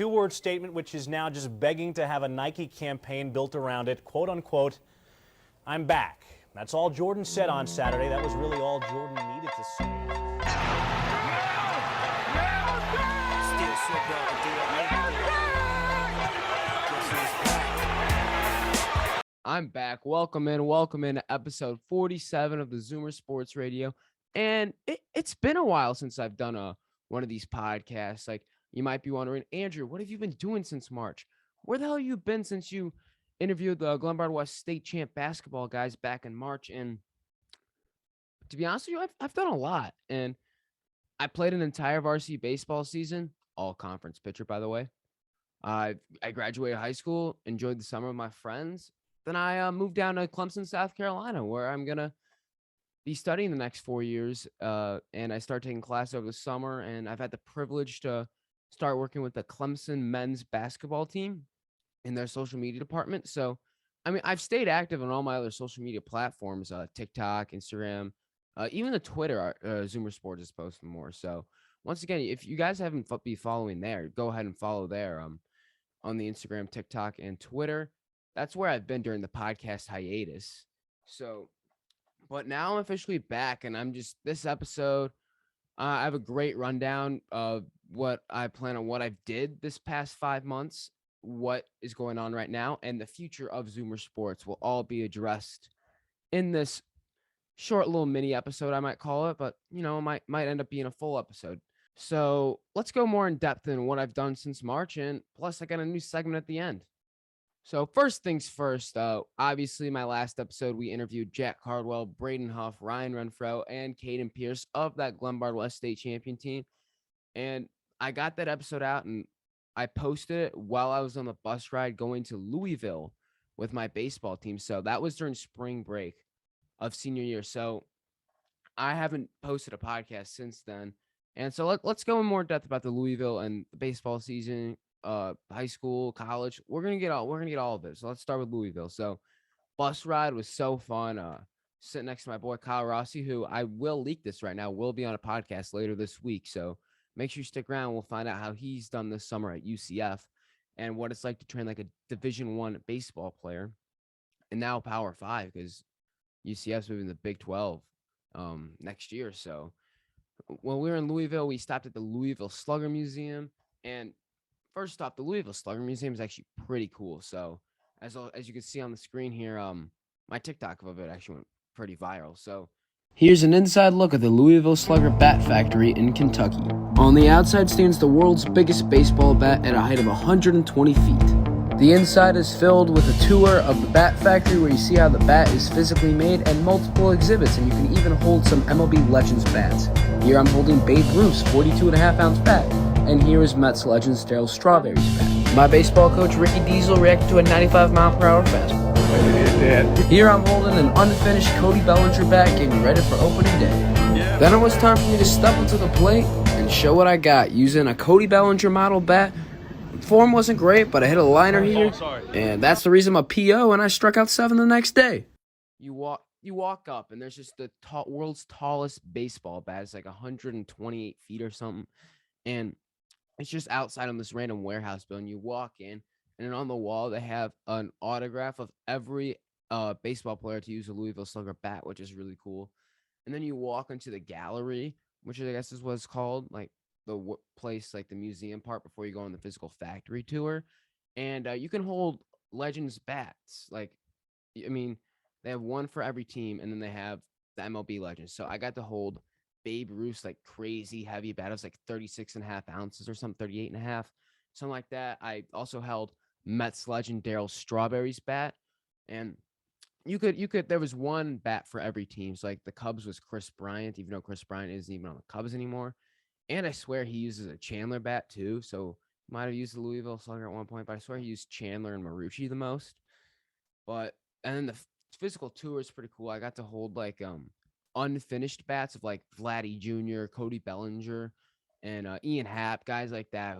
Two-word statement which is now just begging to have a Nike campaign built around it. Quote unquote, I'm back. That's all Jordan said on Saturday. That was really all Jordan needed to say. I'm back. Welcome in to episode 47 of the Zoomer Sports Radio. And it's been a while since I've done one of these podcasts. Like, you might be wondering, Andrew, what have you been doing since March? Where the hell have you been since you interviewed the Glenbard West state champ basketball guys back in March? And to be honest with you, I've done a lot. And I played an entire varsity baseball season, all conference pitcher, by the way. I graduated high school, enjoyed the summer with my friends. Then I moved down to Clemson, South Carolina, where I'm going to be studying the next 4 years. And I started taking class over the summer, and I've had the privilege to start working with the Clemson men's basketball team in their social media department. So, I mean, I've stayed active on all my other social media platforms, TikTok, Instagram, even the Twitter, Zoomer Sports is posting more. So once again, if you guys haven't been following there, go ahead and follow there on the Instagram, TikTok, and Twitter. That's where I've been during the podcast hiatus. So, but now I'm officially back, and this episode, I have a great rundown of what I plan on, what I did this past 5 months, what is going on right now, and the future of Zoomer Sports will all be addressed in this short little mini episode, I might call it, but it might end up being a full episode. So let's go more in depth in what I've done since March, and plus I got a new segment at the end. So first things first, obviously my last episode, we interviewed Jack Cardwell, Braden Huff, Ryan Renfro, and Caden Pierce of that Glenbard West State champion team. And I got that episode out and I posted it while I was on the bus ride going to Louisville with my baseball team. So that was during spring break of senior year. So I haven't posted a podcast since then. And so let's go in more depth about the Louisville and the baseball season, high school, college. We're gonna get all of it. So let's start with Louisville. So bus ride was so fun. Sitting next to my boy Kyle Rossi, who I will leak this right now, will be on a podcast later this week. So make sure you stick around. We'll find out how he's done this summer at UCF and what it's like to train like a Division I baseball player and now Power 5 because UCF's moving to the Big 12 next year. So when we were in Louisville, we stopped at the Louisville Slugger Museum. And first off, the Louisville Slugger Museum is actually pretty cool. So as you can see on the screen here, my TikTok of it actually went pretty viral. So here's an inside look at the Louisville Slugger Bat Factory in Kentucky. On the outside stands the world's biggest baseball bat at a height of 120 feet. The inside is filled with a tour of the bat factory where you see how the bat is physically made and multiple exhibits, and you can even hold some MLB Legends bats. Here I'm holding Babe Ruth's 42.5-ounce bat, and here is Mets Legends Darryl Strawberry's bat. My baseball coach Ricky Diesel reacted to a 95-mile-per-hour fastball. Here I'm holding an unfinished Cody Bellinger bat getting ready for opening day. Then it was time for me to step up to the plate and show what I got using a Cody Bellinger model bat. Form wasn't great, but I hit a liner here, and that's the reason I'm a PO, and I struck out 7 the next day. You walk up, and there's just the world's tallest baseball bat. It's like 128 feet or something, and it's just outside on this random warehouse building. You walk in, and then on the wall, they have an autograph of every baseball player to use a Louisville Slugger bat, which is really cool. And then you walk into the gallery, which I guess is what it's called, like the place, like the museum part before you go on the physical factory tour. And you can hold Legends bats. Like, I mean, they have one for every team, and then they have the MLB Legends. So I got to hold Babe Ruth's like crazy heavy bat. It was like 36.5 ounces or something, 38.5, something like that. I also held Mets legend Darryl Strawberry's bat. And you could, there was one bat for every team. So like the Cubs was Chris Bryant, even though Chris Bryant isn't even on the Cubs anymore. And I swear he uses a Chandler bat too. So might have used the Louisville Slugger at one point, but I swear he used Chandler and Marucci the most. And then the physical tour is pretty cool. I got to hold like unfinished bats of like Vladdy Jr., Cody Bellinger, and Ian Happ, guys like that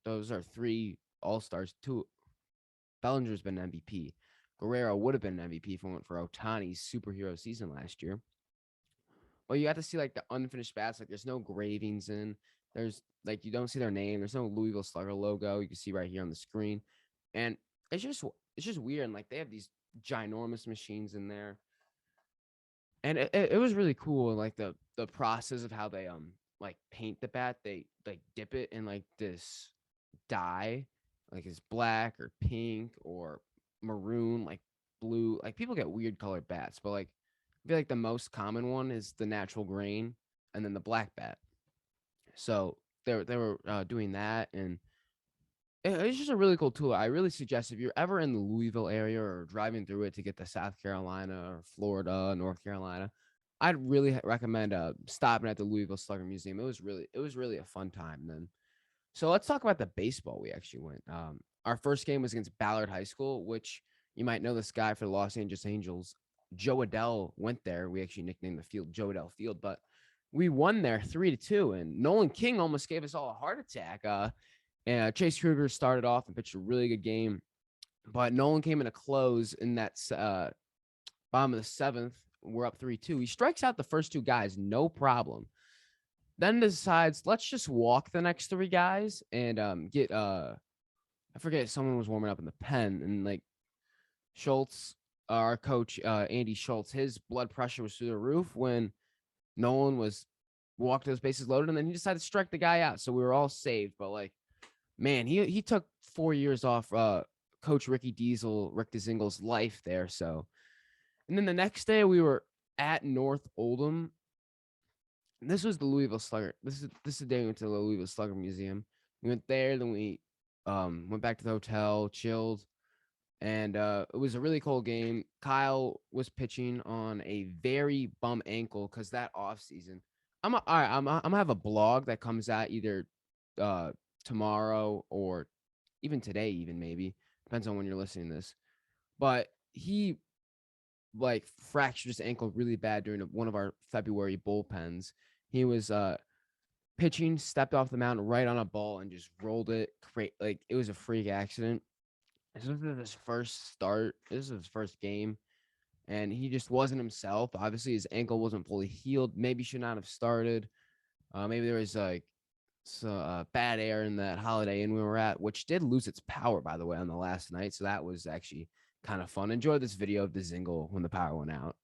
those are 3 all-stars. Bellinger's been an MVP. Guerrero would have been an MVP if it went for Ohtani's superhero season last year. But you got to see like the unfinished bats, like there's no gravings in. There's like you don't see their name. There's no Louisville Slugger logo. You can see right here on the screen, and it's just weird. And like they have these ginormous machines in there, and it was really cool. Like the process of how they like paint the bat. They like dip it in like this dye, like it's black or pink or maroon, like blue. Like people get weird colored bats, but like I feel like the most common one is the natural grain and then the black bat. So they were doing that, and it's just a really cool tool. I really suggest if you're ever in the Louisville area or driving through it to get to South Carolina or Florida, North Carolina, I'd really recommend stopping at the Louisville Slugger Museum. It was really a fun time. Then, so let's talk about the baseball. We actually went. Our first game was against Ballard High School, which you might know this guy for the Los Angeles Angels. Joe Adell went there. We actually nicknamed the field Joe Adell Field, but we won there 3-2, and Nolan King almost gave us all a heart attack. And Chase Kruger started off and pitched a really good game, but Nolan came in a close in that bottom of the seventh. We're up 3-2. He strikes out the first two guys, no problem. Then decides, let's just walk the next three guys and get I forget, someone was warming up in the pen, and like Schultz, our coach, Andy Schultz, his blood pressure was through the roof when Nolan was walked those bases loaded, and then he decided to strike the guy out. So we were all saved. But like, man, he took 4 years off Coach Rick DeZingle's life there. So, and then the next day we were at North Oldham. This was the Louisville Slugger. This is the day we went to the Louisville Slugger Museum. We went there, then we went back to the hotel, chilled, and it was a really cool game. Kyle was pitching on a very bum ankle because that off season. I'm gonna have a blog that comes out either tomorrow or even today, even maybe depends on when you're listening to this. But he like fractured his ankle really bad during one of our February bullpens. He was pitching, stepped off the mound right on a ball and just rolled it. Like it was a freak accident. This was his first start. This was his first game, and he just wasn't himself. Obviously, his ankle wasn't fully healed. Maybe should not have started. Maybe there was like bad air in that Holiday Inn we were at, which did lose its power, by the way, on the last night. So that was actually kind of fun. Enjoy this video of the Zingle when the power went out.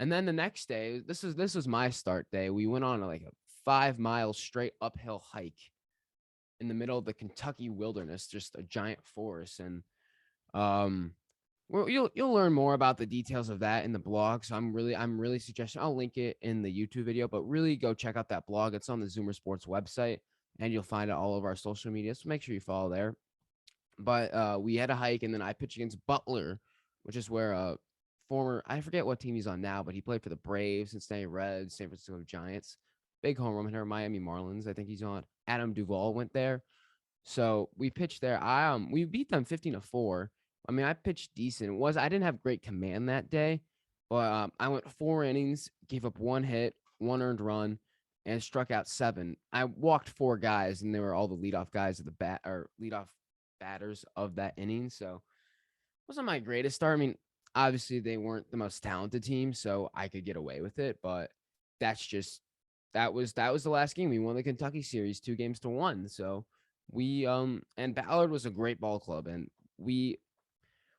And then the next day, this was my start day. We went on like a 5-mile straight uphill hike in the middle of the Kentucky wilderness, just a giant forest. And well, you'll learn more about the details of that in the blog. So I'm really suggesting I'll link it in the YouTube video, but really go check out that blog. It's on the Zoomer Sports website, and you'll find it all over our social media. So make sure you follow there. But we had a hike, and then I pitched against Butler, which is where I forget what team he's on now, but he played for the Braves, Cincinnati Reds, San Francisco Giants. Big home run hitter, Miami Marlins. I think he's on. Adam Duvall went there. So we pitched there. We beat them 15-4. I mean, I pitched decent. I didn't have great command that day, but I went 4 innings, gave up 1 hit, 1 earned run, and struck out 7. I walked 4 guys, and they were all the leadoff guys of the leadoff batters of that inning. So it wasn't my greatest start. I mean, obviously they weren't the most talented team, so I could get away with it. But that was the last game. We won the Kentucky series 2-1. So we and Ballard was a great ball club, and we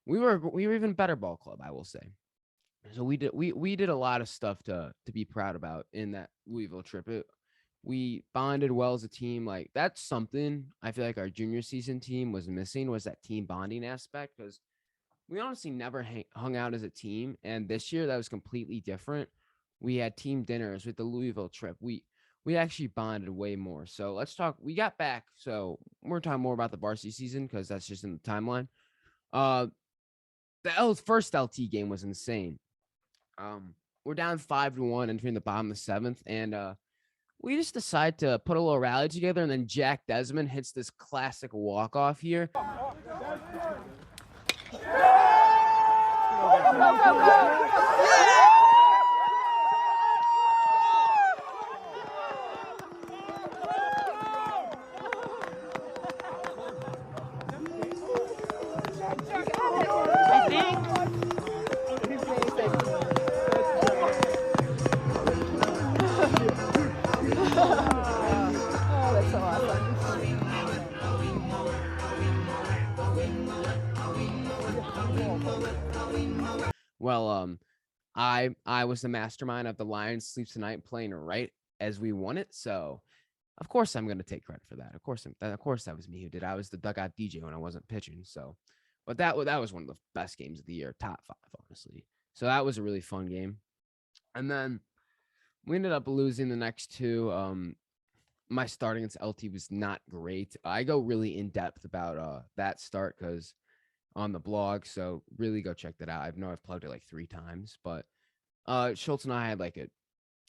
were even better ball club, I will say. So we did a lot of stuff to be proud about in that Louisville trip. We bonded well as a team. Like that's something I feel like our junior season team was missing, was that team bonding aspect, because we honestly never hung out as a team. And this year that was completely different. We had team dinners with the Louisville trip. We actually bonded way more. So let's talk. We got back. So we're talking more about the varsity season because that's just in the timeline. The first LT game was insane. We're down 5-1 entering the bottom of the 7th, and we just decide to put a little rally together, and then Jack Desmond hits this classic walk-off here. Well, I was the mastermind of the Lions Sleep Tonight playing right as we won it. So of course I'm going to take credit for that. Of course that was me who did. I was the dugout DJ when I wasn't pitching. So, but that was one of the best games of the year, top 5, honestly. So that was a really fun game. And then we ended up losing the next 2. My start against LT was not great. I go really in depth about that start because on the blog. So really go check that out. I've plugged it like 3 times, but Schultz and I had like a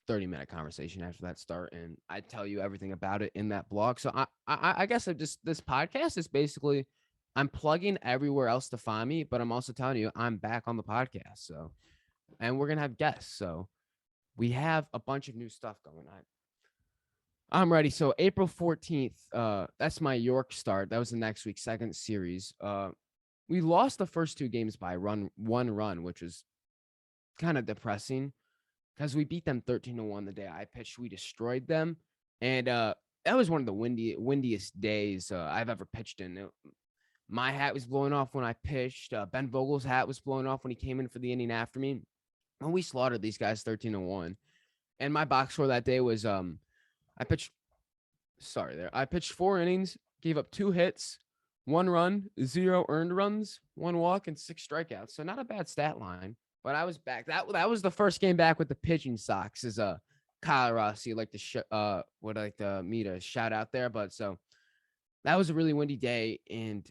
30-minute conversation after that start, and I tell you everything about it in that blog. So I guess this podcast is basically I'm plugging everywhere else to find me, but I'm also telling you I'm back on the podcast. So, and we're gonna have guests. So we have a bunch of new stuff going on. I'm ready. So April 14th, that's my York start. That was the next week's second series. We lost the first 2 games by one run, which was kind of depressing because we beat them 13-1 the day I pitched. We destroyed them. And that was one of the windiest days I've ever pitched in. My hat was blowing off when I pitched. Ben Vogel's hat was blowing off when he came in for the inning after me. And we slaughtered these guys 13-1. And my box score that day was I pitched 4 innings, gave up 2 hits, 1 run, 0 earned runs, 1 walk, and 6 strikeouts. So not a bad stat line. But I was back. That was the first game back with the pitching socks. Is Kyle Rossi would like me to shout out there. But so that was a really windy day, and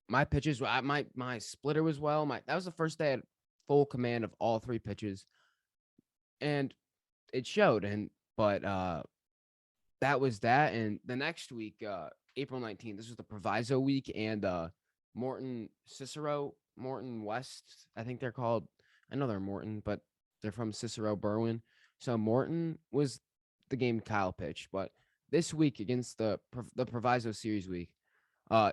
my pitches, my splitter was that was the first day I had full command of all 3 pitches, and it showed. But that was that. And the next week, April 19th, this was the Proviso week, and Morton West, I think they're called. I know they're Morton, but they're from Cicero Berwyn. So Morton was the game Kyle pitched. But this week against the Proviso Series week,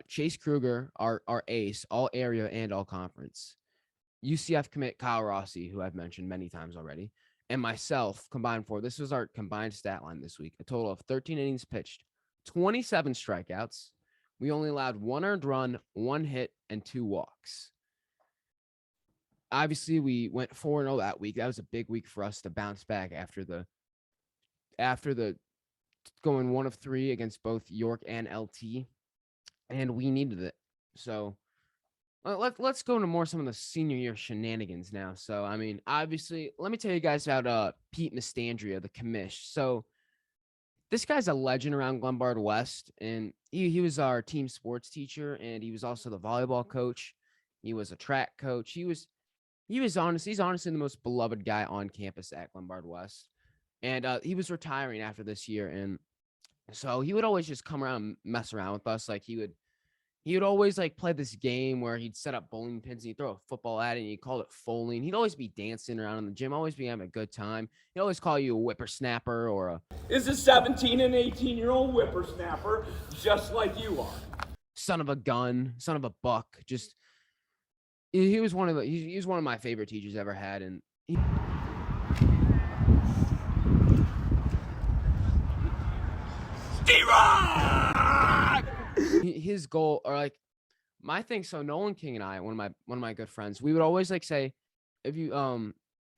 Chase Kruger, our ace, all area and all conference, UCF commit Kyle Rossi, who I've mentioned many times already, and myself combined for, this was our combined stat line this week, a total of 13 innings pitched, 27 strikeouts. We only allowed 1 earned run, 1 hit, and 2 walks. Obviously, we went 4-0 that week. That was a big week for us to bounce back after the going 1 of 3 against both York and LT, and we needed it. So let's go into more some of the senior year shenanigans now. So, I mean, obviously, let me tell you guys about Pete Mastandria, the commish. So this guy's a legend around Glenbard West, and he was our team sports teacher, and he was also the volleyball coach. He was a track coach. He's honestly the most beloved guy on campus at Glenbard West. And he was retiring after this year, and so he would always just come around and mess around with us. Like he would always like play this game where he'd set up bowling pins and he'd throw a football at it and he'd call it foaling. He'd always be dancing around in the gym, always be having a good time. He'd always call you a whippersnapper or a is a 17 and 18-year-old whippersnapper just like you are. Son of a gun, son of a buck. Just he was one of my favorite teachers I ever had, and his goal, or like my thing. So Nolan King and I, one of my good friends, we would always like say, if you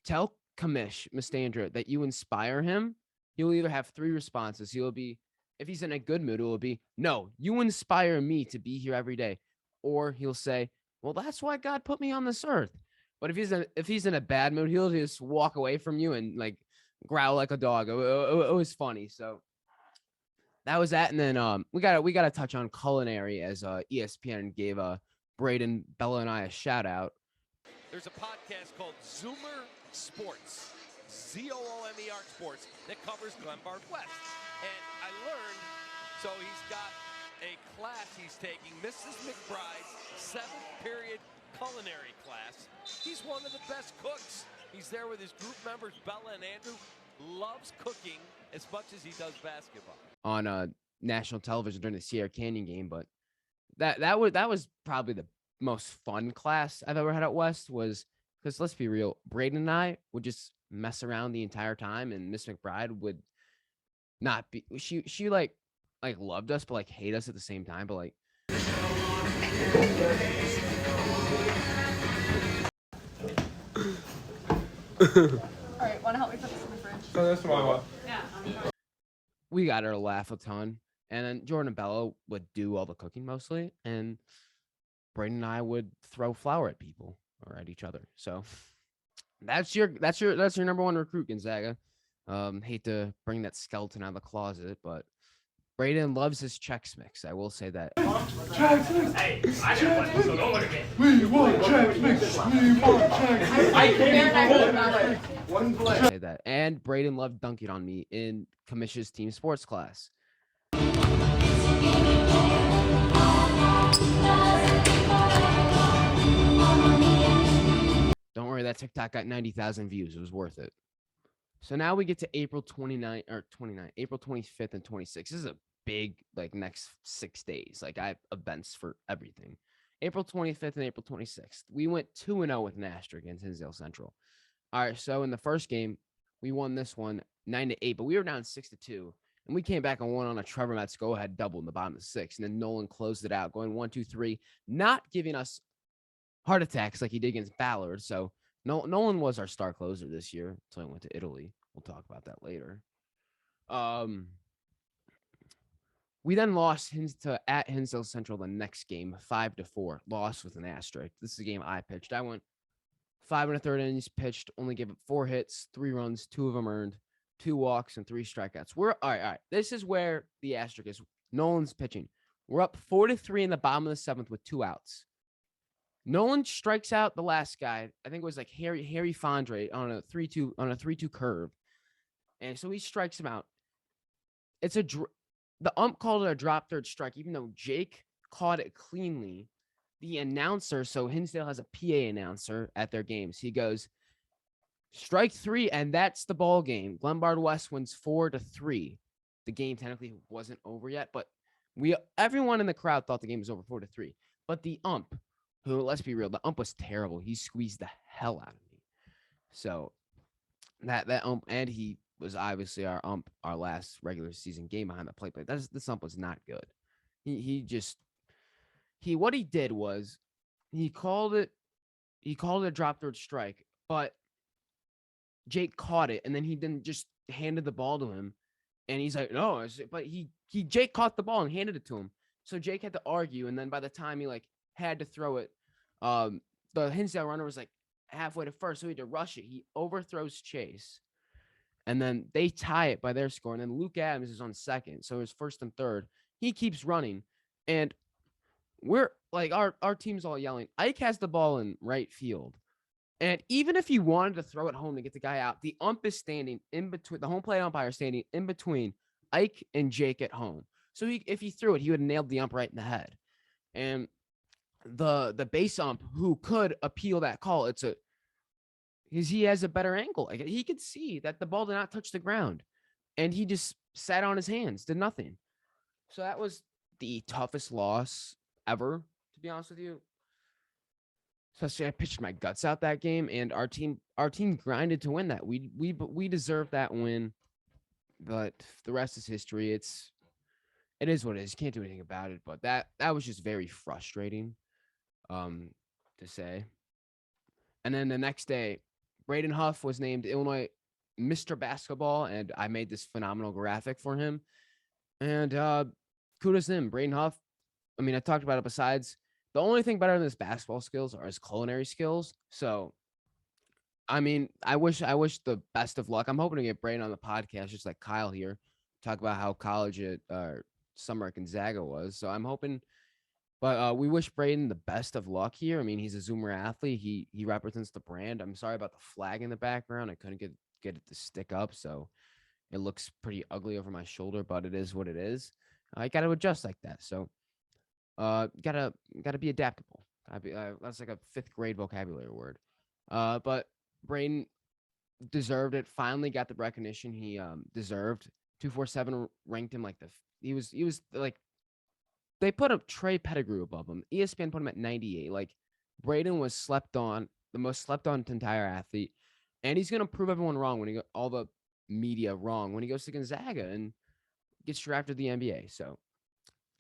tell Kamish Mastandra that you inspire him, he'll either have 3 responses. He'll be, if he's in a good mood, it will be, no, you inspire me to be here every day, or he'll say, well, that's why God put me on this earth. But if he's in a bad mood, he'll just walk away from you and like growl like a dog. It was funny. So that was that. And then we gotta touch on culinary, as ESPN gave Braden, Bella, and I a shout out. There's a podcast called Zoomer Sports, Zoomer Sports, that covers Glenbard West. And I learned, so he's got a class he's taking, Mrs. McBride's 7th period culinary class. He's one of the best cooks. He's there with his group members, Bella and Andrew. Loves cooking as much as he does basketball. On national television during the Sierra Canyon game, but that was probably the most fun class I've ever had at West, was because, let's be real, Braden and I would just mess around the entire time, and Miss McBride would not be, she like loved us but like hate us at the same time, but like Alright, wanna help me put this in the fridge? So that's my one. We got her to laugh a ton. And then Jordan and Bella would do all the cooking mostly. And Braden and I would throw flour at people or at each other. So that's your number one recruit, Gonzaga. Hate to bring that skeleton out of the closet, but Braden loves his Chex Mix. I will say that. Chex Mix. Hey, I got one, so don't look at me. We want Chex Mix. We want Chex Mix. I can't One play. Say that. And Braden loved dunking on me in Kamish's team sports class. Don't worry, that TikTok got 90,000 views. It was worth it. So now we get to April 29th, April 25th and 26th. This is a big, next 6 days. I have events for everything. April 25th and April 26th. We went 2-0 with Nash against Hinsdale Central. All right, so in the first game, we won this one 9-8, but we were down 6-2. And we came back and won on a Trevor Metz go-ahead double in the bottom of the sixth. And then Nolan closed it out, going 1-2-3, not giving us heart attacks like he did against Ballard. So Nolan was our star closer this year until he went to Italy. We'll talk about that later. We then lost at Hinsdale Central the next game, 5-4. Lost with an asterisk. This is a game I pitched. I went 5 1/3 innings pitched, only gave up 4 hits, 3 runs, 2 of them earned, 2 walks, and 3 strikeouts. We're all right. This is where the asterisk is. Nolan's pitching. We're up 4-3 in the bottom of the 7th with 2 outs. Nolan strikes out the last guy. I think it was Harry Fondre on a 3-2 curve. And so he strikes him out. The ump called it a drop third strike, even though Jake caught it cleanly. The announcer, so Hinsdale has a PA announcer at their games. He goes, strike 3, and that's the ball game. Glenbard West wins 4-3. The game technically wasn't over yet, but everyone in the crowd thought the game was over 4-3. But the ump, who, let's be real, the ump was terrible. He squeezed the hell out of me. So that ump, and he was obviously our ump, our last regular season game behind the plate. But this ump was not good. What he did was he called it a drop third strike, but Jake caught it, and then he then just handed the ball to him, and he's like, no, but Jake caught the ball and handed it to him. So Jake had to argue, and then by the time he had to throw it, the Hinsdale runner was halfway to first, so he had to rush it. He overthrows Chase, and then they tie it by their score, and then Luke Adams is on second, so it's first and third. He keeps running, and we're our team's all yelling. Ike has the ball in right field. And even if he wanted to throw it home to get the guy out, the ump is standing in between, the home plate umpire standing in between Ike and Jake at home. So if he threw it, he would have nailed the ump right in the head. And the base ump, who could appeal that call, he has a better angle. He could see that the ball did not touch the ground, and he just sat on his hands, did nothing. So that was the toughest loss ever, to be honest with you. Especially, I pitched my guts out that game, and our team grinded to win that. We deserved that win, but the rest is history. It is what it is. You can't do anything about it. But that was just very frustrating, to say. And then the next day, Braden Huff was named Illinois Mr. Basketball, and I made this phenomenal graphic for him. And kudos to him, Braden Huff. I mean, I talked about it. Besides, the only thing better than his basketball skills are his culinary skills. So, I mean, I wish the best of luck. I'm hoping to get Braden on the podcast, just like Kyle here, talk about how college at summer at Gonzaga was. So I'm hoping, but we wish Braden the best of luck here. I mean, he's a Zoomer athlete. He represents the brand. I'm sorry about the flag in the background. I couldn't get it to stick up, so it looks pretty ugly over my shoulder. But it is what it is. I got to adjust like that. So. Gotta be adaptable. That's like a 5th grade vocabulary word. But Braden deserved it. Finally got the recognition he deserved. 247 ranked him he was they put up Trey Pettigrew above him. ESPN put him at 98. Braden was the most slept on entire athlete, and he's gonna prove everyone wrong all the media wrong when he goes to Gonzaga and gets drafted to the NBA. So.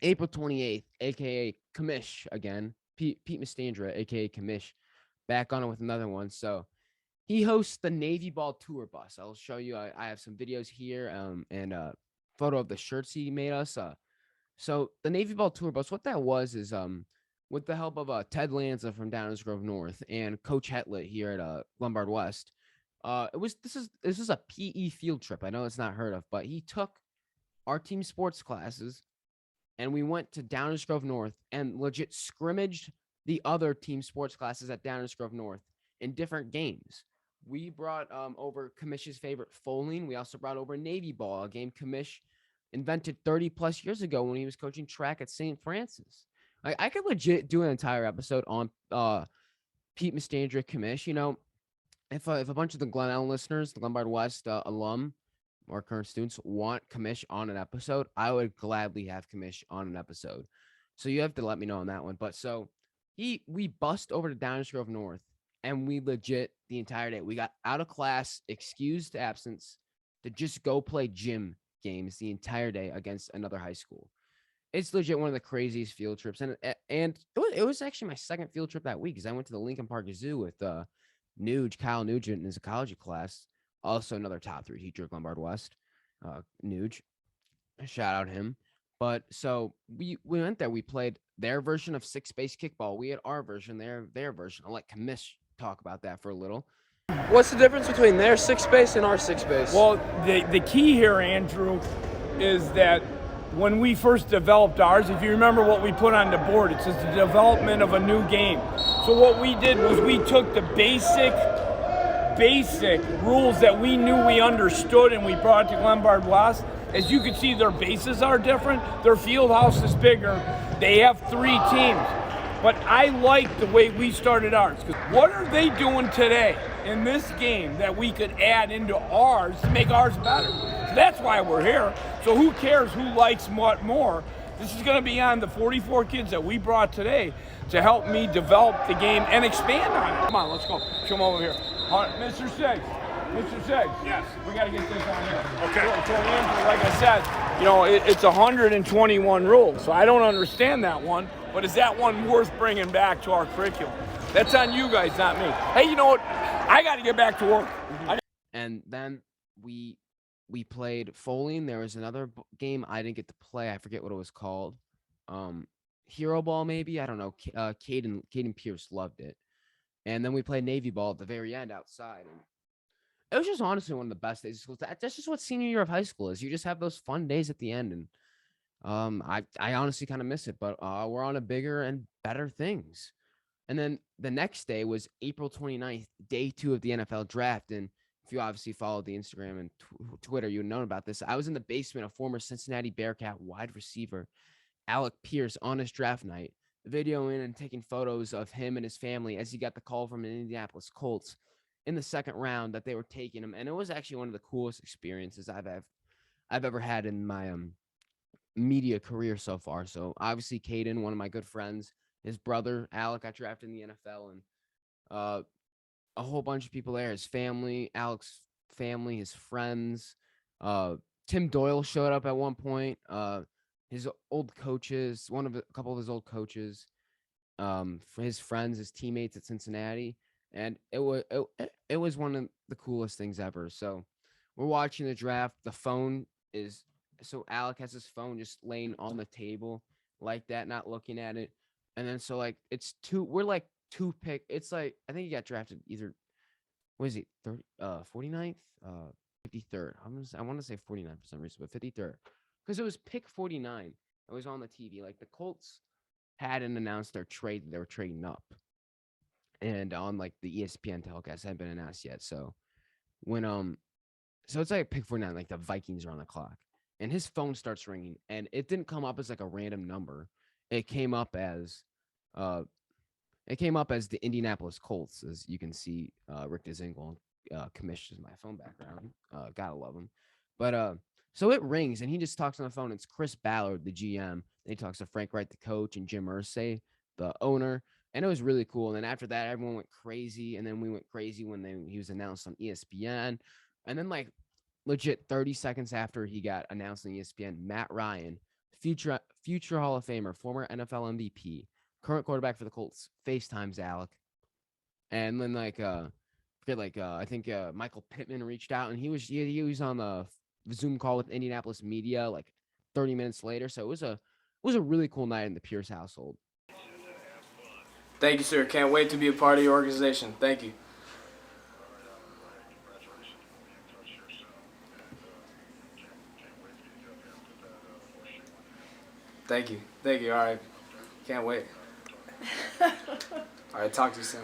April 28th, a.k.a. Kamish again, Pete Mastandra, a.k.a. Kamish, back on it with another one. So he hosts the Navy Ball tour bus. I'll show you. I have some videos here and a photo of the shirts he made us. So the Navy Ball tour bus, what that was is with the help of Ted Lanza from Downers Grove North and Coach Hetlett here at Glenbard West. This is a PE field trip. I know it's not heard of, but he took our team sports classes and we went to Downers Grove North and legit scrimmaged the other team sports classes at Downers Grove North in different games. We brought over Comish's favorite foaling. We also brought over Navy Ball, a game Commish invented 30 plus years ago when he was coaching track at St. Francis. I could legit do an entire episode on Pete Mastandrick Commish. You know, if a bunch of the Glen Ellen listeners, the Glenbard West alum or current students want Commish on an episode, I would gladly have Commish on an episode. So you have to let me know on that one. But so we bust over to Downers Grove North and we legit the entire day. We got out of class, excused absence to just go play gym games the entire day against another high school. It's legit one of the craziest field trips. And it was actually my second field trip that week because I went to the Lincoln Park Zoo with Kyle Nugent in his ecology class. Also another top 3 teacher at Glenbard West, Nuge. Shout out him. But so we went there. We played their version of 6-base kickball. We had our version, their version. I'll let Commish talk about that for a little. What's the difference between their 6-base and our 6-base? Well, the key here, Andrew, is that when we first developed ours, if you remember what we put on the board, it says the development of a new game. So what we did was we took the basic rules that we knew we understood and we brought it to Glenbard West. As you can see, their bases are different. Their field house is bigger. They have 3 teams. But I like the way we started ours. What are they doing today in this game that we could add into ours to make ours better? So that's why we're here. So who cares who likes what more? This is going to be on the 44 kids that we brought today to help me develop the game and expand on it. Come on, let's go. Come over here. All right, Mr. Siggs. Mr. Siggs. Yes. We got to get this on here. Okay. So Andrew, like I said, you know, it's 121 rules. So I don't understand that one. But is that one worth bringing back to our curriculum? That's on you guys, not me. Hey, you know what? I got to get back to work. And then we played foaling. There was another game I didn't get to play. I forget what it was called. Hero Ball, maybe. I don't know. Caden Pierce loved it. And then we played Navy Ball at the very end outside. And it was just honestly one of the best days of school. That's just what senior year of high school is. You just have those fun days at the end. And I honestly kind of miss it, but we're on to bigger and better things. And then the next day was April 29th, day 2 of the NFL draft. And if you obviously followed the Instagram and Twitter, you would know about this. I was in the basement of former Cincinnati Bearcat wide receiver Alec Pierce on his draft night, videoing and taking photos of him and his family as he got the call from the Indianapolis Colts in the second round that they were taking him. And it was actually one of the coolest experiences I've ever had in my media career so far. So obviously Caden, one of my good friends, his brother Alec got drafted in the NFL, and a whole bunch of people there, his family, Alec's family, his friends. Tim Doyle showed up at one point. His old coaches, a couple of his old coaches, for his friends, his teammates at Cincinnati. And it was one of the coolest things ever. So we're watching the draft. The phone is, so Alec has his phone just laying on the table like that, not looking at it. And then so like we're like 2 pick. It's like, I think he got drafted either, what is he, 49th, 53rd. I want to say 49 for some reason, but 53rd. Because it was pick 49. It was on the TV. Like the Colts hadn't announced their trade. They were trading up. And on like the ESPN telecast hadn't been announced yet. So when so it's like pick 49, like the Vikings are on the clock. And his phone starts ringing. And it didn't come up as like a random number. It came up as the Indianapolis Colts, as you can see. Rick DeZingle commissions my phone background. Gotta love him. But so it rings and he just talks on the phone. It's Chris Ballard, the GM. And he talks to Frank Wright, the coach, and Jim Irsay, the owner. And it was really cool. And then after that, everyone went crazy. And then we went crazy when he was announced on ESPN. And then like legit 30 seconds after he got announced on ESPN, Matt Ryan, future Hall of Famer, former NFL MVP, current quarterback for the Colts, FaceTimes Alec. And then like forget, like I think Michael Pittman reached out, and he was on the Zoom call with Indianapolis media like 30 minutes later. So it was a really cool night in the Pierce household. Thank you, sir. Can't wait to be a part of your organization. Thank you. Thank you. Thank you. All right. Can't wait. All right. Talk to you soon.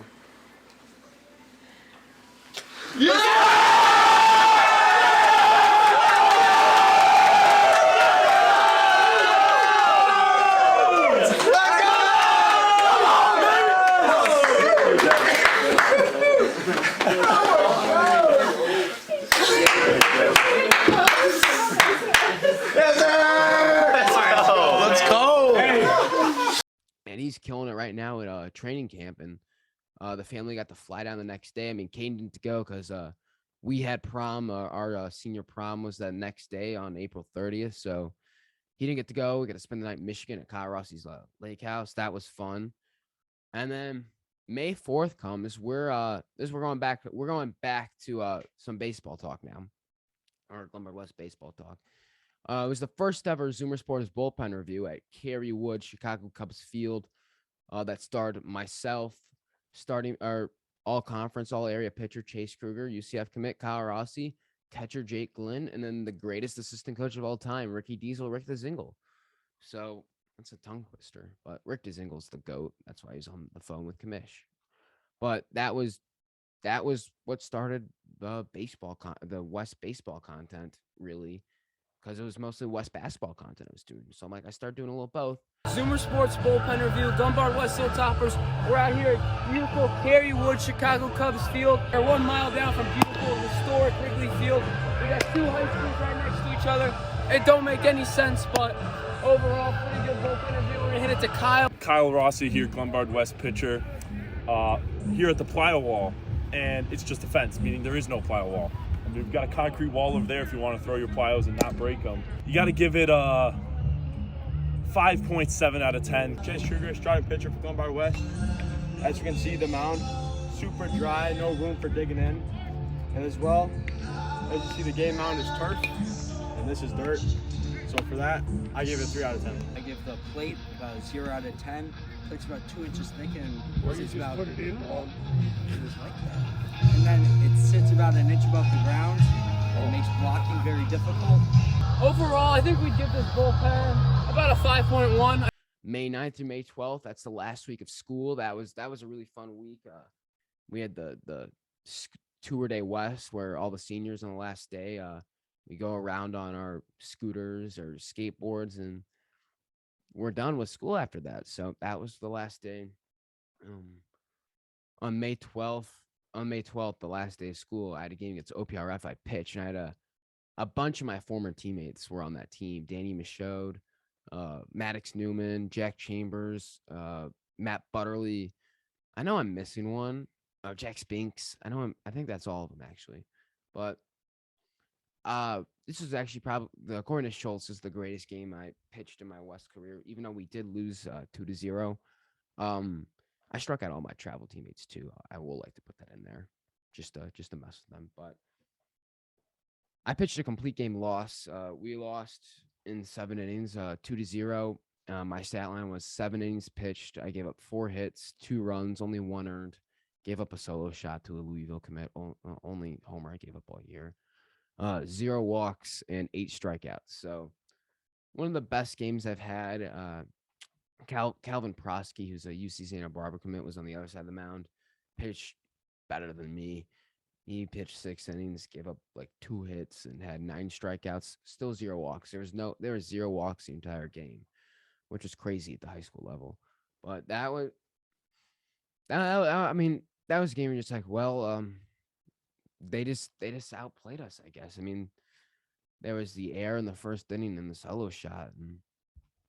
And he's killing it right now at training camp, and the family got to fly down the next day. I mean, Kane didn't go because we had prom. Our senior prom was that next day on April 30th, so he didn't get to go. We got to spend the night in Michigan at Kyle Rossi's lake house. That was fun. And then May 4th comes. We're going back. We're going back to some baseball talk now, or Glenbard West baseball talk. It was the first ever Zoomer Sports bullpen review at Cary Wood, Chicago Cubs Field. That starred myself, starting our all-conference, all-area pitcher Chase Kruger, UCF commit Kyle Rossi, catcher Jake Glynn, and then the greatest assistant coach of all time, Rick DeZingle. So that's a tongue twister, but Rick DeZingle's the GOAT. That's why he's on the phone with Commish. But that was what started the West baseball content, really. Because it was mostly West basketball content I was doing. So I'm like, I started doing a little both. Zoomer Sports Bullpen Review, Glenbard West Hilltoppers. We're out here at beautiful Cary Wood, Chicago Cubs Field. We're 1 mile down from beautiful, historic Wrigley Field. We got two high schools right next to each other. It don't make any sense, but overall, pretty good bullpen review. We're going to hit it to Kyle. Kyle Rossi here, Glenbard West pitcher, here at the plyo wall. And it's just a fence, meaning there is no plyo wall. We've got a concrete wall over there if you want to throw your plyos and not break them. You got to give it a 5.7 out of 10. Chase Kruger, starting pitcher for Glenbard West. As you can see, the mound, super dry, no room for digging in. And as well, as you see, the game mound is turf, and this is dirt. So for that, I give it a 3 out of 10. I give the plate about a 0 out of 10. Plate's about 2 inches thick and it's about put it in? Just like that. And then it sits about an inch above the ground. It makes blocking very difficult. Overall, I think we'd give this bullpen about a 5.1. May 9th through May 12th. That's the last week of school. That was a really fun week. We had the tour day west where all the seniors on the last day, we go around on our scooters or skateboards, and we're done with school after that. So that was the last day. On May 12th, the last day of school, I had a game against OPRF. I pitched, and I had a bunch of my former teammates were on that team. Danny Michaud, Maddox Newman, Jack Chambers, Matt Butterly. I know I'm missing one. Jack Spinks. I think that's all of them actually. But this is actually probably, according to Schultz, is the greatest game I pitched in my West career. Even though we did lose 2-0, I struck out all my travel teammates too. I will like to put that in there, just to mess with them. But I pitched a complete game loss. We lost in 7 innings, 2-0. My stat line was 7 innings pitched. I gave up 4 hits, 2 runs, only 1 earned. Gave up a solo shot to a Louisville commit, only homer I gave up all year. 0 walks and 8 strikeouts. So one of the best games I've had. Calvin Prosky, who's a UC Santa Barbara commit, was on the other side of the mound. Pitched better than me. He pitched 6 innings, gave up like 2 hits, and had 9 strikeouts. Still 0 walks. There was 0 walks the entire game, which was crazy at the high school level. But that was a game where you're just like, well, they just outplayed us, I guess. I mean, there was the air in the first inning and the solo shot,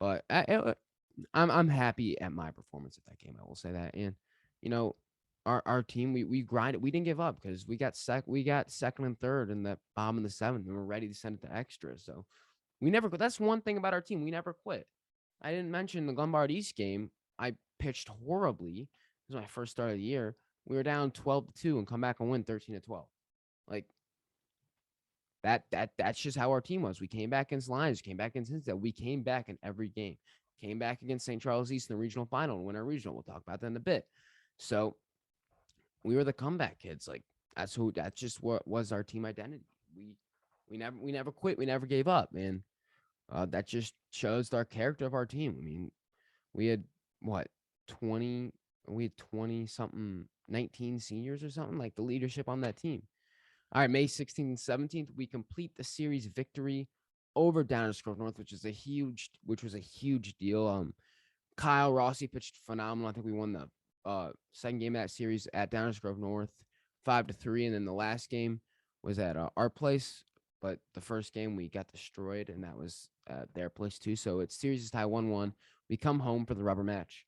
but I'm happy at my performance at that game. I will say that. And our team, we grinded. We didn't give up because we got second and third in the bottom of the 7th, and we're ready to send it to extra. So we never quit. That's one thing about our team. We never quit. I didn't mention the Glenbard East game. I pitched horribly. It was my first start of the year. we were down 12-2 and come back and win 13-12. Like that's just how our team was. We came back against Lions, came back against Cincinnati. We came back in every game. Came back against St. Charles East in the regional final and win our regional. We'll talk about that in a bit. So we were the comeback kids. Like that's just what was our team identity. We never quit. We never gave up. And that just shows our character of our team. I mean, we had 20 something, 19 seniors or something, like the leadership on that team. All right, May 16th and 17th, we complete the series victory over Downers Grove North, which was a huge deal. Kyle Rossi pitched phenomenal. I think we won the second game of that series at Downers Grove North 5-3, and then the last game was at our place, but the first game we got destroyed, and that was at their place too. So it's series is tie 1-1. We come home for the rubber match.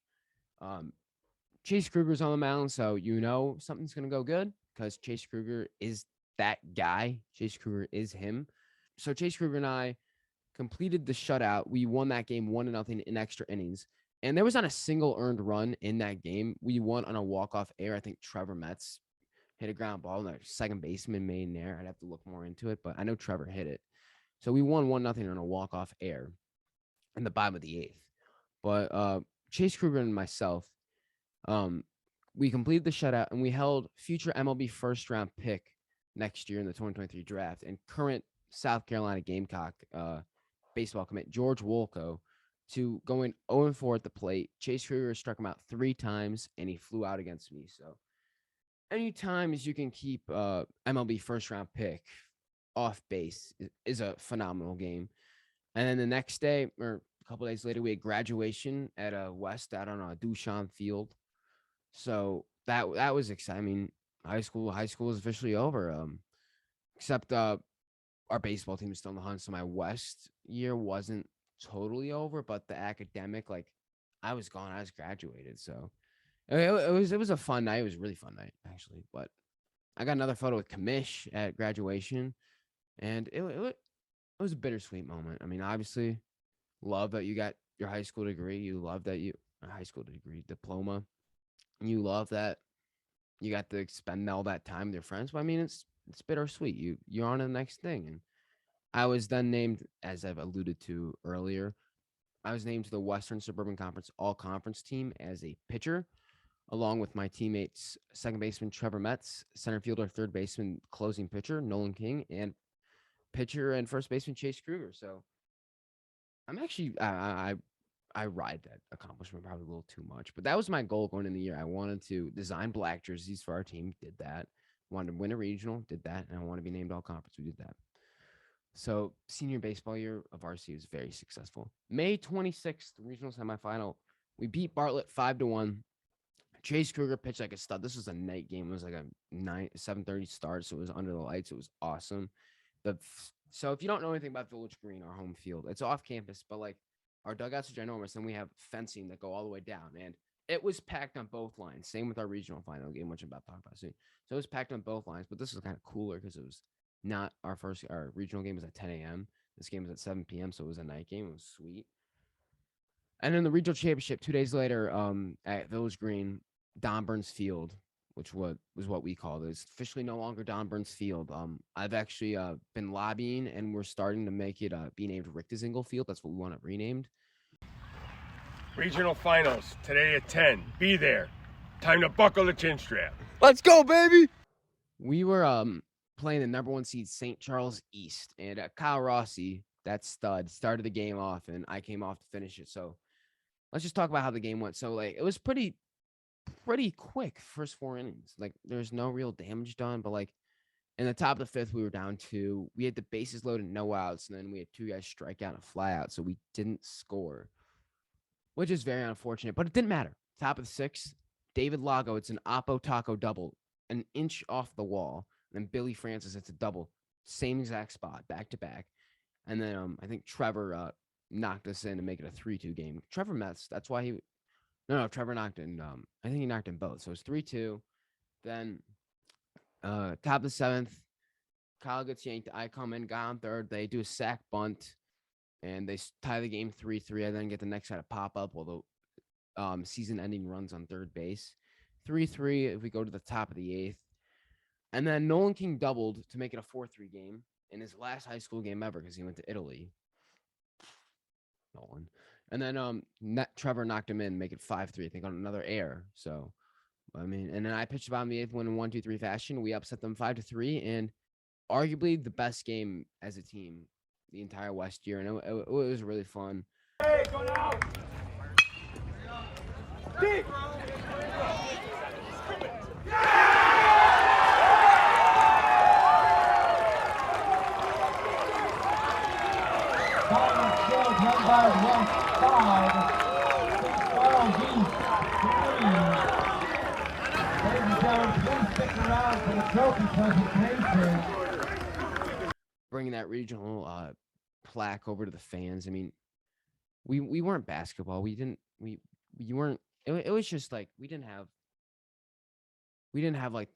Chase Kruger's on the mound, so something's gonna go good because Chase Kruger is that guy. Chase Kruger is him. So Chase Kruger and I completed the shutout. We won that game 1-0 in extra innings. And there was not a single earned run in that game. We won on a walk-off error. I think Trevor Metz hit a ground ball and the second baseman made an error. I'd have to look more into it, but I know Trevor hit it. So we won 1-0 on a walk-off error in the bottom of the eighth. But Chase Kruger and myself, we completed the shutout and we held future MLB first-round pick next year in the 2023 draft and current South Carolina Gamecock baseball commit George Wolko to going 0-4 at the plate. Chase Kruger struck him out 3 times and he flew out against me. So anytime as you can keep MLB first round pick off base is a phenomenal game. And then the next day or a couple days later, we had graduation at West out on Duchamp Field. So that was exciting. I mean, high school is officially over. Except our baseball team is still in the hunt. So my West year wasn't totally over, but the academic, like I was gone. I was graduated. So it was a fun night. It was a really fun night, actually. But I got another photo with Kamish at graduation, and it was a bittersweet moment. I mean, obviously, love that you got your high school degree. You love that high school degree diploma. You love that you got to spend all that time with your friends. But I mean, it's bittersweet. You're on to the next thing. And I was then named, as I've alluded to earlier, I was named to the Western Suburban Conference All-Conference team as a pitcher, along with my teammates, second baseman Trevor Metz, center fielder, third baseman, closing pitcher Nolan King, and pitcher and first baseman Chase Kruger. So I'm actually I ride that accomplishment probably a little too much, but that was my goal going in the year. I wanted to design black jerseys for our team, did that. Wanted to win a regional, did that, and I want to be named all conference. We did that. So senior baseball year of varsity was very successful. May 26th, regional semifinal, we beat Bartlett 5-1. Chase Kruger pitched like a stud. This was a night game. It was like a 7:30 start, so it was under the lights. It was awesome. So if you don't know anything about Village Green, our home field, it's off campus, but like our dugouts are ginormous, and we have fencing that go all the way down. And it was packed on both lines. Same with our regional final game, which I'm about to talk about soon. So it was packed on both lines, but this was kind of cooler because it was not our regional game was at 10 a.m. This game was at 7 p.m., so it was a night game. It was sweet. And then the regional championship 2 days later at Village Green, Don Burns Field, which was what we called it. It's officially no longer Don Burns Field. I've actually been lobbying, and we're starting to make it be named Richtesingle Field. That's what we want it renamed. Regional finals today at 10. Be there. Time to buckle the chin strap. Let's go, baby. We were playing the number 1 seed St. Charles East, and Kyle Rossi, that stud, started the game off, and I came off to finish it. So let's just talk about how the game went. So like it was pretty quick first 4 innings. Like there's no real damage done, but like in the top of the 5th, we were down 2. We had the bases loaded, no outs, and then we had 2 guys strike out and fly out, so we didn't score, which is very unfortunate, but it didn't matter. Top of the 6th, David Lago, it's an Oppo Taco double, an inch off the wall. And then Billy Francis, it's a double, same exact spot, back to back. And then I think Trevor knocked us in to make it a 3-2 game. Trevor Metz, that's why Trevor knocked in. I think he knocked in both. So it's 3-2. Then top of the 7th, Kyle gets yanked. I come in, got on third. They do a sack bunt, and they tie the game 3-3. I then get the next guy to pop up, although season-ending runs on third base. 3-3 if we go to the top of the 8th. And then Nolan King doubled to make it a 4-3 game in his last high school game ever because he went to Italy. Nolan. And then Trevor knocked him in, make it 5-3, I think, on another air. So, I mean, and then I pitched bottom of the 8th one in 1-2-3 fashion. We upset them 5-3, and arguably the best game as a team the entire West year. And it was really fun. Hey, go now! Deep! Bringing that regional plaque over to the fans. I mean, we weren't basketball. You weren't. It was just like we didn't have like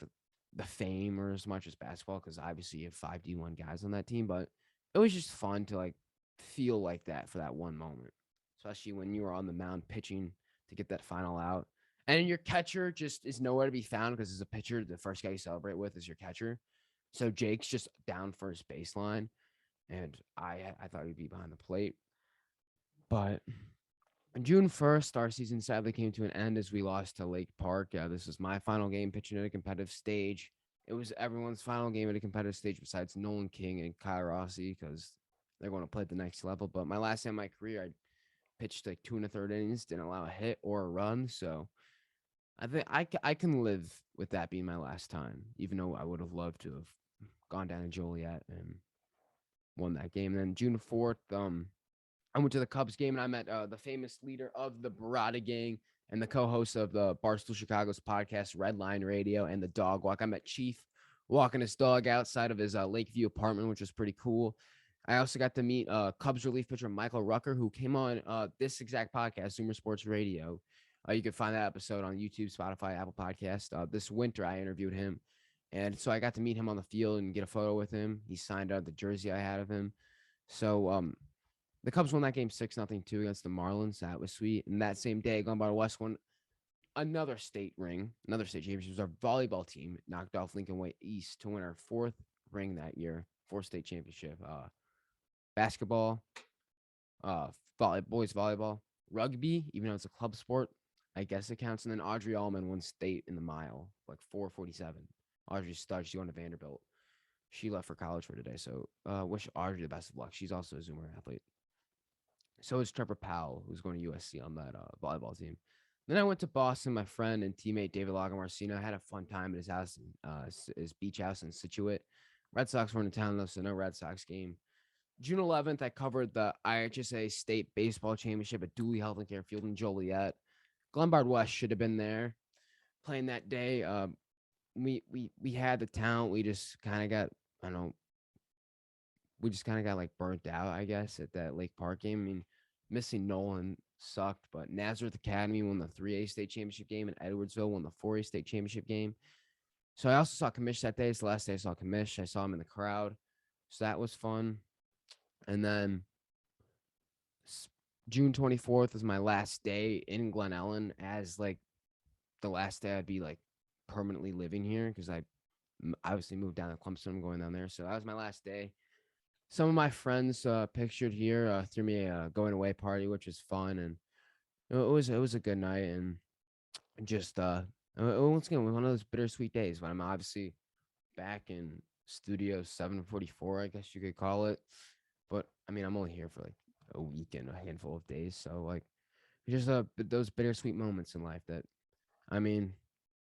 the fame or as much as basketball because obviously you have 5 D1 guys on that team, but it was just fun to like feel like that for that one moment, especially when you were on the mound pitching to get that final out. And your catcher just is nowhere to be found because as a pitcher, the first guy you celebrate with is your catcher. So Jake's just down first baseline, and I thought he'd be behind the plate. But on June 1st, our season sadly came to an end as we lost to Lake Park. This was my final game pitching at a competitive stage. It was everyone's final game at a competitive stage besides Nolan King and Kyle Rossi because they're going to play at the next level. But my last time in my career, I pitched like 2 1/3 innings, didn't allow a hit or a run. So I think I can live with that being my last time, even though I would have loved to have gone down to Joliet and won that game. And then June 4th, I went to the Cubs game and I met the famous leader of the Barada Gang and the co-host of the Barstool Chicago's podcast, Red Line Radio, and the Dog Walk. I met Chief walking his dog outside of his Lakeview apartment, which was pretty cool. I also got to meet Cubs relief pitcher Michael Rucker, who came on this exact podcast, Zoomer Sports Radio. You can find that episode on YouTube, Spotify, Apple Podcast. This winter, I interviewed him. And so I got to meet him on the field and get a photo with him. He signed out the jersey I had of him. So the Cubs won that game 6-2 against the Marlins. That was sweet. And that same day, Glenbard West won another state championship. It was our volleyball team. It knocked off Lincoln White East to win our 4th ring that year, 4th state championship. Basketball, boys volleyball, rugby, even though it's a club sport, I guess it counts. And then Audrey Allman won state in the mile, like 4:47. Audrey's stud. She's going to Vanderbilt. She left for college for today. So wish Audrey the best of luck. She's also a Zoomer athlete. So is Trevor Powell, who's going to USC on that volleyball team. Then I went to Boston. My friend and teammate David Lagomarsino had a fun time at his house, his beach house in Situate. Red Sox were in town though, so no Red Sox game. June 11th, I covered the IHSA State Baseball Championship at Dooley Health and Care Field in Joliet. Glenbard West should have been there playing that day. We had the talent. We just kind of got, like burnt out, I guess, at that Lake Park game. I mean, missing Nolan sucked, but Nazareth Academy won the 3A state championship game and Edwardsville won the 4A state championship game. So I also saw Commish that day. It's the last day I saw Commish. I saw him in the crowd. So that was fun. And then June 24th was my last day in Glen Ellen as like the last day I'd be like permanently living here because I obviously moved down to Clemson. I'm going down there. So that was my last day. Some of my friends pictured here threw me a going away party, which was fun. And it was a good night. And just once again, one of those bittersweet days, but I'm obviously back in Studio 744, I guess you could call it. But I mean, I'm only here for like a week and a handful of days. So like just those bittersweet moments in life that, I mean,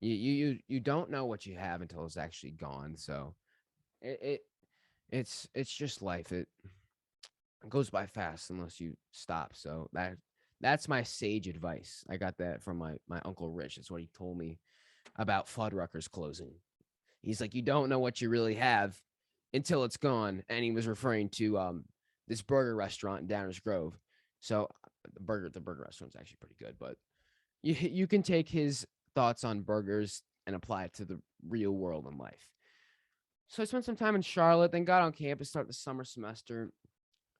you don't know what you have until it's actually gone. So it's just life. It goes by fast unless you stop. So that's my sage advice. I got that from my Uncle Rich. That's what he told me about Fuddruckers closing. He's like, you don't know what you really have until it's gone. And he was referring to this burger restaurant in Downers Grove. So the burger restaurant's actually pretty good, but you can take his thoughts on burgers and apply it to the real world in life. So I spent some time in Charlotte, then got on campus, started the summer semester.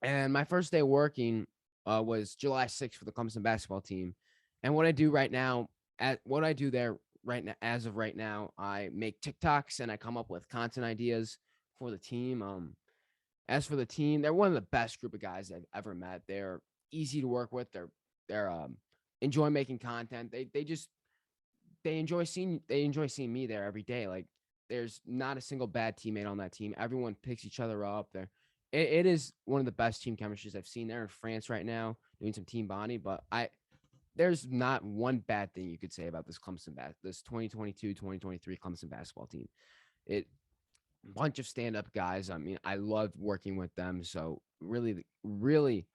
And my first day working was July 6th for the Clemson basketball team. And what I do right now, what I do there right now, as of right now, I make TikToks and I come up with content ideas for the team. As for the team, they're one of the best group of guys I've ever met. They're easy to work with. They're enjoy making content. They enjoy seeing me there every day. Like there's not a single bad teammate on that team. Everyone picks each other up. It is one of the best team chemistries I've seen. They're in France right now doing some team bonding, but there's not one bad thing you could say about this this 2022-2023 Clemson basketball team. It bunch of stand-up guys. I mean, I love working with them. So really, really,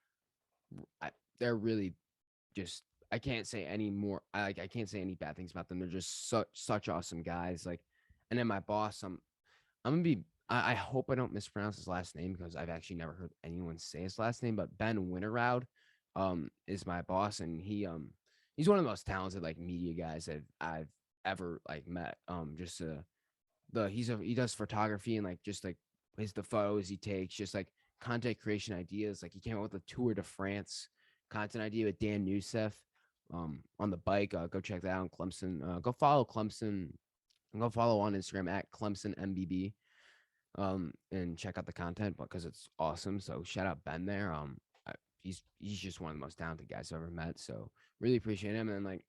they're really just. I can't say any more. I can't say any bad things about them. They're just such awesome guys. Like, and then my boss. I'm gonna be. I hope I don't mispronounce his last name because I've actually never heard anyone say his last name. But Ben Winterroud, is my boss, and he's one of the most talented like media guys I've ever like met. He does photography and like just like the photos he takes, just like content creation ideas. Like he came out with a Tour de France content idea with Dan Newsef on the bike. Go check that out on Clemson. Go follow Clemson and go follow on Instagram at Clemson MBB. And check out the content because it's awesome. So shout out Ben there. He's just one of the most talented guys I've ever met. So really appreciate him. And like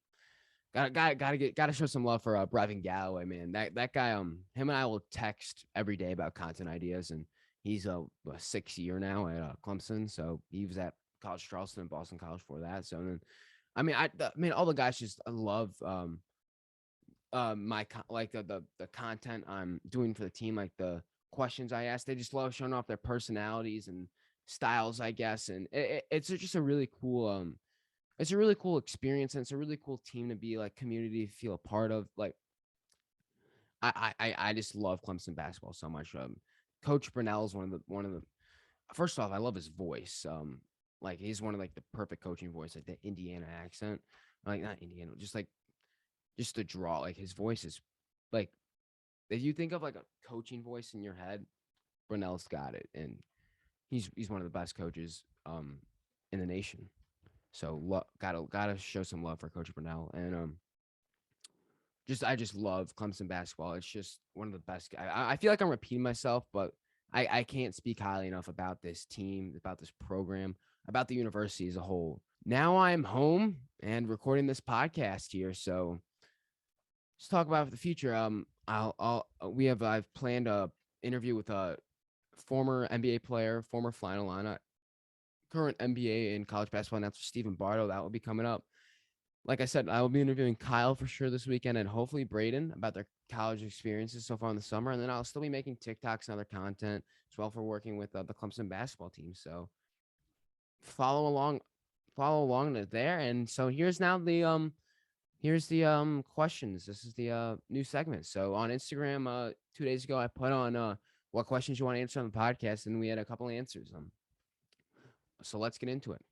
gotta show some love for Brevin Galloway, man. That guy, him and I will text every day about content ideas, and he's a 6th year now at Clemson. So he was at College Charleston and Boston College for that. So then, I mean, all the guys just love my the content I'm doing for the team, like the questions I ask. They just love showing off their personalities and styles, I guess. And it's just a really cool it's a really cool experience, and it's a really cool team to be like community to feel a part of. Like I just love Clemson basketball so much. Coach Brunell is one of the first off, I love his voice. Like he's one of like the perfect coaching voice, like the Indiana accent. Like not Indiana, just the draw. Like his voice is like, if you think of like a coaching voice in your head, Brunell's got it, and he's one of the best coaches in the nation. So gotta show some love for Coach Brunell, and I just love Clemson basketball. It's just one of the best. I feel like I'm repeating myself, but I can't speak highly enough about this team, about this program, about the university as a whole. Now I'm home and recording this podcast here, so let's talk about the future. I've planned a interview with a former NBA player, former Flying Illini, current NBA and college basketball announcer Stephen Bardo. That will be coming up. Like I said, I will be interviewing Kyle for sure this weekend, and hopefully Braden about their college experiences so far in the summer. And then I'll still be making TikToks and other content as well for working with the Clemson basketball team. So follow along there. And so here's the questions. This is the new segment. So on Instagram 2 days ago, I put on what questions you want to answer on the podcast, and we had a couple answers. So let's get into it.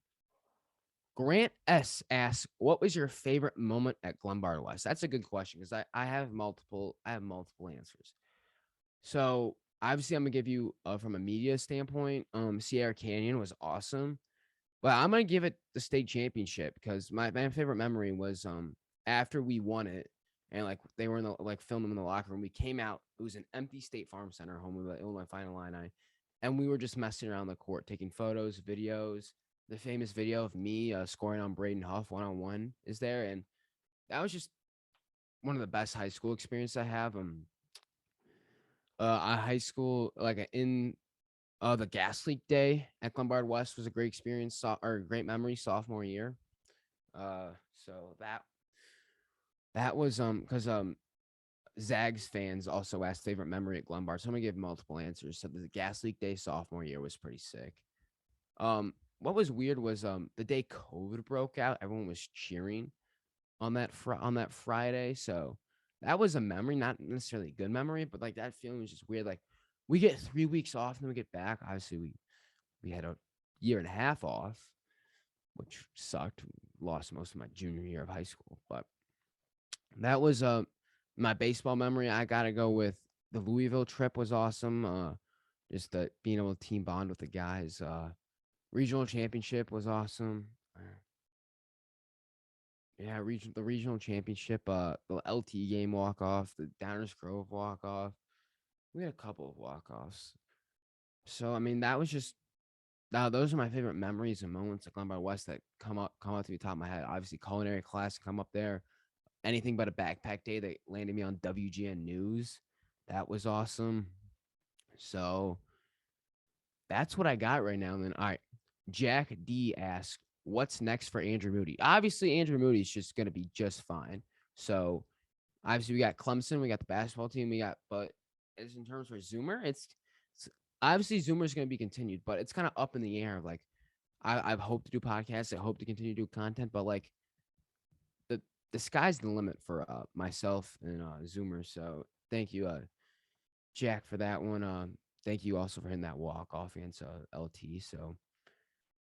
Grant S asks, what was your favorite moment at Glenbard West? That's a good question because I have multiple answers. So obviously I'm gonna give you from a media standpoint, Sierra Canyon was awesome, but I'm gonna give it the state championship because my favorite memory was after we won it, and like they were in the like filming in the locker room. We came out, it was an empty State Farm Center home of the Illinois Fighting Illini, and we were just messing around the court, taking photos, videos. The famous video of me scoring on Braden Huff 1-on-1 is there, and that was just one of the best high school experiences I have. High school, like in the gas leak day at Glenbard West was a great experience, or great memory sophomore year. So that was because Zags fans also asked favorite memory at Glenbard, so I'm gonna give multiple answers. So the gas leak day sophomore year was pretty sick. What was weird was the day COVID broke out, everyone was cheering on that Friday. So that was a memory, not necessarily a good memory, but like that feeling was just weird. Like we get 3 weeks off and then we get back. Obviously we had a year and a half off, which sucked. Lost most of my junior year of high school, but that was my baseball memory. I gotta go with the Louisville trip was awesome. Just being able to team bond with the guys. Regional championship was awesome. Yeah, the regional championship, the LT game walk off, the Downers Grove walk off. We had a couple of walk offs. So I mean, that was just now. Those are my favorite memories and moments at Glenbard West that come up to the top of my head. Obviously, culinary class come up there. Anything but a backpack day that landed me on WGN News. That was awesome. So that's what I got right now. And then, all right, Jack D asks, what's next for Andrew Moody? Obviously, Andrew Moody is just going to be just fine. So obviously, we got Clemson, we got the basketball team, but as in terms for Zoomer, it's obviously Zoomer is going to be continued, but it's kind of up in the air. Like, I've hoped to do podcasts, I hope to continue to do content, but like the sky's the limit for myself and Zoomer. So thank you, Jack, for that one. Thank you also for hitting that walk off against LT. So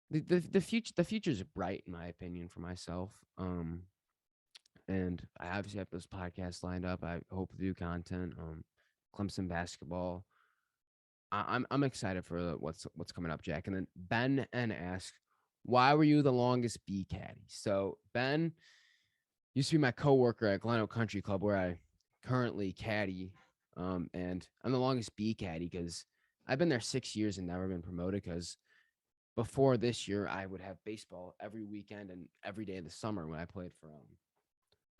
the future's bright in my opinion for myself. And I obviously have those podcasts lined up. I hope to do content. Clemson basketball. I'm excited for what's coming up, Jack. And then Ben N asks, why were you the longest bee caddy? So Ben used to be my coworker at Glen Oak Country Club, where I currently caddy. And I'm the longest bee caddy because I've been there 6 years and never been promoted. Because before this year, I would have baseball every weekend and every day of the summer when I played for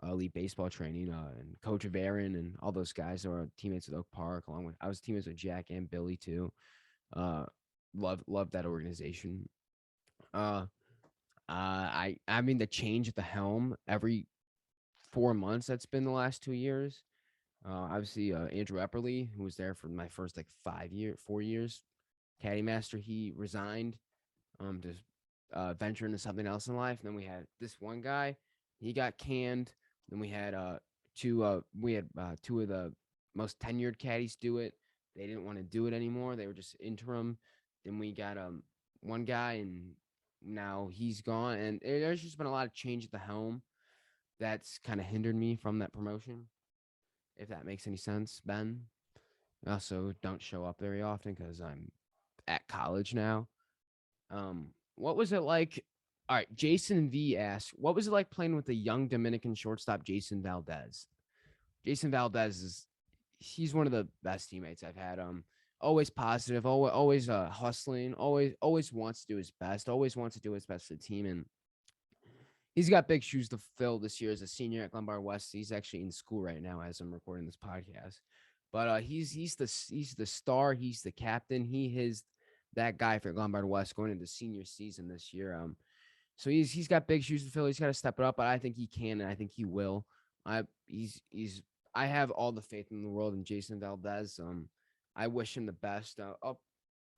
elite baseball training. And Coach Aaron and all those guys were teammates with Oak Park. I was teammates with Jack and Billy too. Love that organization. I mean the change at the helm every 4 months. That's been the last 2 years. Obviously, Andrew Epperly, who was there for my first 4 years, caddy master, he resigned to venture into something else in life. And then we had this one guy, he got canned. Then we had two of the most tenured caddies do it. They didn't want to do it anymore. They were just interim. Then we got one guy, and now he's gone. And there's just been a lot of change at the helm that's kind of hindered me from that promotion, if that makes any sense, Ben. I also don't show up very often because I'm at college now. What was it like? All right, Jason V asks, what was it like playing with the young Dominican shortstop Jason Valdez? Jason Valdez he's one of the best teammates I've had. Always positive, always hustling, always wants to do his best, always wants to do his best for the team. And he's got big shoes to fill this year as a senior at Glenbard West. He's actually in school right now as I'm recording this podcast. But he's the star. He's the captain. He is that guy for Glenbard West going into senior season this year. So he's got big shoes to fill. He's got to step it up, but I think he can, and I think he will. I have all the faith in the world in Jason Valdez. I wish him the best. I'll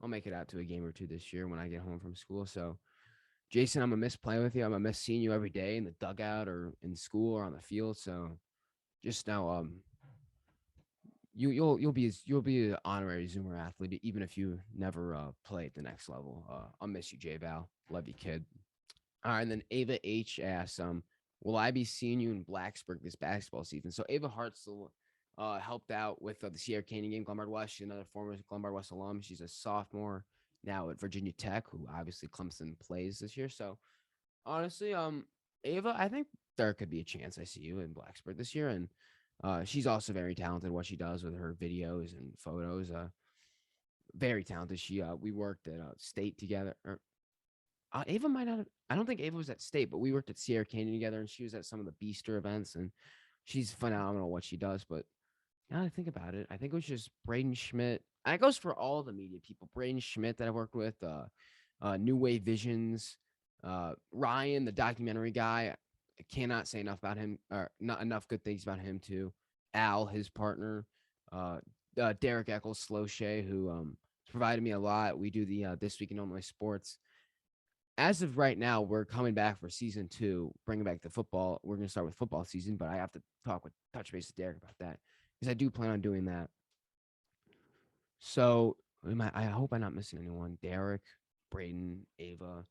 make it out to a game or two this year when I get home from school. So, Jason, I'm gonna miss playing with you. I'm gonna miss seeing you every day in the dugout or in school or on the field. So, just know, you'll be an honorary Zoomer athlete even if you never play at the next level. I'll miss you, J Val. Love you, kid. All right, and then Ava H asks, will I be seeing you in Blacksburg this basketball season? So Ava Hartzell helped out with the Sierra Canyon game, Glenbard West. She's another former Glenbard West alum. She's a sophomore now at Virginia Tech, who obviously Clemson plays this year. So honestly, Ava, I think there could be a chance I see you in Blacksburg this year. And she's also very talented what she does with her videos and photos. Very talented. We worked at State together. Ava might not have, I don't think Ava was at State, but we worked at Sierra Canyon together, and she was at some of the Beaster events, and she's phenomenal what she does. But now that I think about it, I think it was just Braden Schmidt. And it goes for all the media people. Braden Schmidt that I worked with, New Wave Visions, Ryan, the documentary guy. I cannot say enough about him, or not enough good things about him too. Al, his partner, Derek Eccles, Slow Shay, who provided me a lot. We do the This Week in Illinois Sports. As of right now, we're coming back for season 2, bringing back the football. We're going to start with football season, but I have to touch base with Derek about that because I do plan on doing that. So I hope I'm not missing anyone. Derek, Braden, Ava,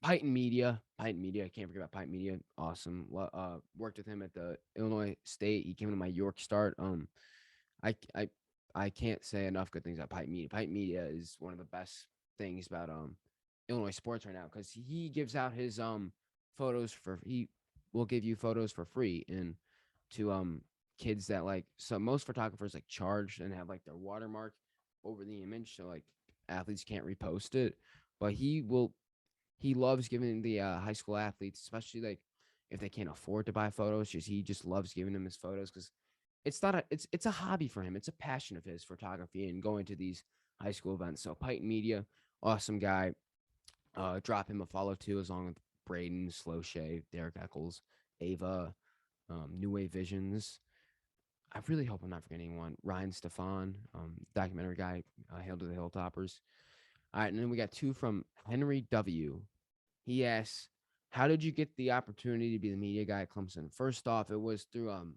Python Media. I can't forget about Python Media. Awesome. Worked with him at the Illinois State. He came to my York start. I can't say enough good things about Python Media. Python Media is one of the best things about Illinois sports right now because he gives out his he will give you photos for free, and to kids that like, so most photographers like charge and have like their watermark over the image, so like athletes can't repost it, but he loves giving the high school athletes, especially like if they can't afford to buy photos, he just loves giving them his photos, because it's a hobby for him. It's a passion of his, photography and going to these high school events. So Python Media, awesome guy. Drop him a follow too, as long as Braden, Slow Shave, Derek Eccles, Ava, New Wave Visions. I really hope I'm not forgetting anyone. Ryan Stefan, documentary guy, Hail to the Hilltoppers. All right, and then we got 2 from Henry W. He asks, how did you get the opportunity to be the media guy at Clemson? First off, it was through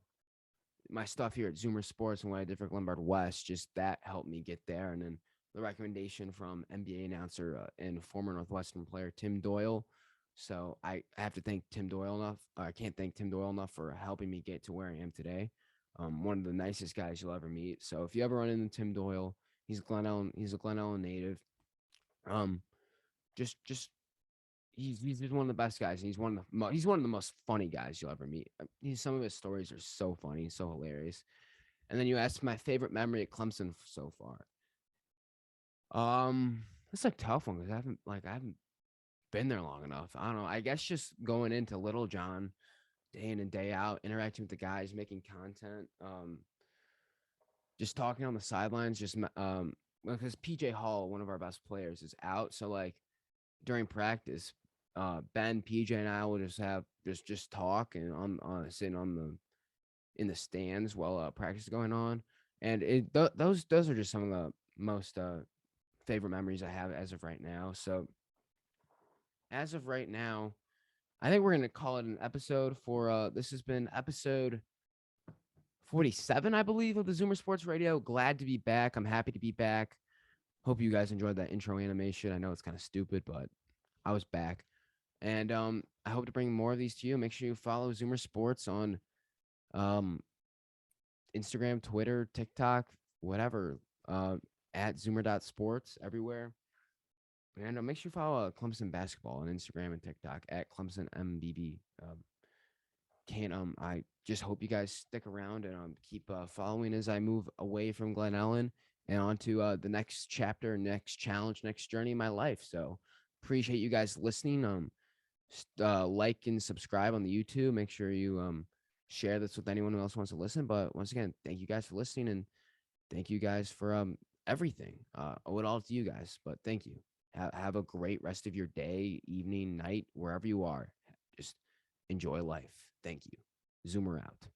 my stuff here at Zoomer Sports and what I did for Glenbard West. Just that helped me get there. And then the recommendation from NBA announcer and former Northwestern player Tim Doyle. So I have to thank Tim Doyle enough. I can't thank Tim Doyle enough for helping me get to where I am today. One of the nicest guys you'll ever meet. So if you ever run into Tim Doyle, he's a Glen Ellen native. Just he's just one of the best guys. And he's one of the most funny guys you'll ever meet. Some of his stories are so funny, so hilarious. And then you asked my favorite memory at Clemson so far. It's a tough one because I haven't been there long enough. I don't know. I guess just going into Little John day in and day out, interacting with the guys, making content, just talking on the sidelines, because PJ Hall, one of our best players, is out. So like during practice, Ben, PJ, and I will just talk and on sitting in the stands while practice is going on. And those are just some of the most favorite memories I have as of right now. So as of right now, I think we're going to call it an episode for this has been episode 47, I believe, of the Zoomer Sports Radio. Glad to be back. I'm happy to be back. Hope you guys enjoyed that intro animation. I know it's kind of stupid, but I was back. And I hope to bring more of these to you. Make sure you follow Zoomer Sports on Instagram, Twitter, TikTok, whatever, at Zoomer.sports everywhere. And make sure you follow Clemson basketball on Instagram and TikTok at Clemson MBB. I just hope you guys stick around and keep following as I move away from Glen Ellen and onto the next chapter, next challenge, next journey in my life. So appreciate you guys listening. Like and subscribe on the YouTube. Make sure you share this with anyone who else wants to listen. But once again, thank you guys for listening, and thank you guys for everything. I owe it all to you guys, but thank you. Have a great rest of your day, evening, night, wherever you are. Just enjoy life. Thank you. Zoomer out.